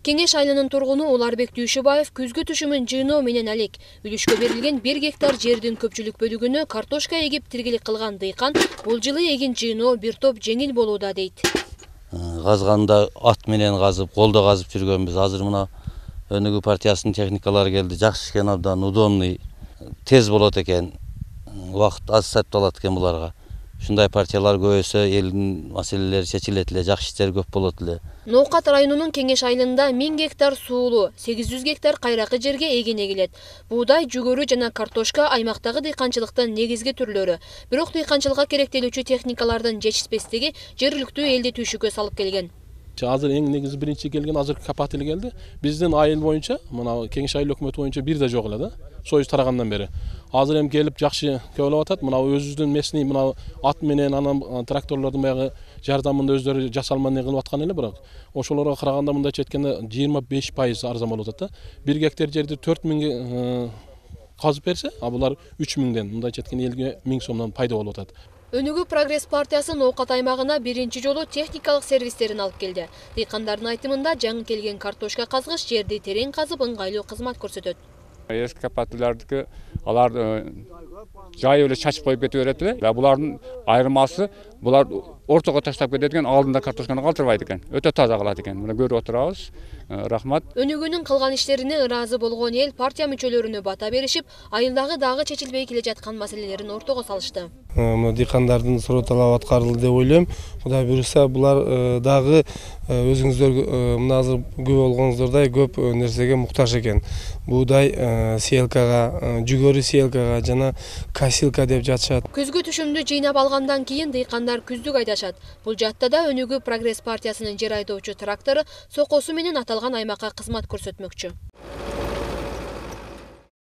Кеңеш айылынын тургуну Уларбек Дүйшүбаев күзгү түшүмүн жыйноо менен алек. Үлүшкө берилген 1 гектар жердин көпчүлүк бөлүгүнө картошка эгип тиргелик кылган дыйкан бул жылы эгин жыйноо бир топ жеңил болууда дейт. Казганда ат менен казып, колдо казып жүргөнбүз. Азыр мына Өнүгүү партиясынын техникалары келди. Жакшы экен, абдан удобный, тез болот экен. Убакыт аз сарпталат экен буларга. Ушундай партиялар көбөйсө элдин маселелери чечилет эле, жакшы иштер көп болот эле. Ноокат районунун Кеңеш айылында 1000 гектар суулуу, 800 гектар кайракы жерге эгин эгилет. Буудай, жүгөрү жана картошка аймактагы дыйканчылыктын негизги түрлөрү. Бирок дыйканчылыкка керектелүүчү техникалардын жетишпестиги жергиликтүү элди түйшүккө салып келген. Азыр эң негизи биринчи келген азыр капат эле келди. Биздин айыл боюнча, мына Кеңеш айыл өкмөтү боюнча бир да жок эле да. Союз тарагандан бери. Азыр эми келип жакшы көбөлөп атат. Мына өзүбүздүн местный мына ат менен анан тракторлордун баягы жардамында өздөрү жасалманы кылып аткан эле, бирок ошолорго караганда мындайча айтканда 25% арзан болуп атат да. 1 гектар жерди 4000 казып берсе, а булар 3000ден, мындайча айтканда элге 1000 сомдон пайда болуп атат. Өнүгүү прогресс партиясы Ноокат аймагына биринчи жолу техникалык сервистерин алып келди. Дыйкандардын айтымында жаңы келген картошка казгыч жерди терең казып ыңгайлуу кызмат көрсөтөт. Эски капаттылардыкы алар жайып эле чачып коюп кете берет эле. Булардын айырмасы, булар ортого таштап кетет экен, алдында картошканы калтырбайт экен. Өтө таза кылат экен. Мына көрүп отурабыз. Рахмат. Өнүгүүнүн кылган иштерине ыраазы болгон эл партия мүчөлөрүнө бата беришип, айылдагы дагы чечилбей келе жаткан маселелерин ортого салышты. Мына дыйкандардын суроо талабы аткарылды деп ойлойм. Кудай буюрса, булар дагы өзүңүздөр мына азыр көп болгонуңуздордай көп нерсеге муктаж экен. Буудай селкага, жүгөрү селкага жана косилка деп жатышат. Күзгү түшүмдү жыйнап алгандан кийин дыйкандар күздүк айдашат. Бул жаттада Өнүгүү прогресс партиясынын жер айдоочу трактору сокосу менен аталган аймакка кызмат көрсөтмөкчү.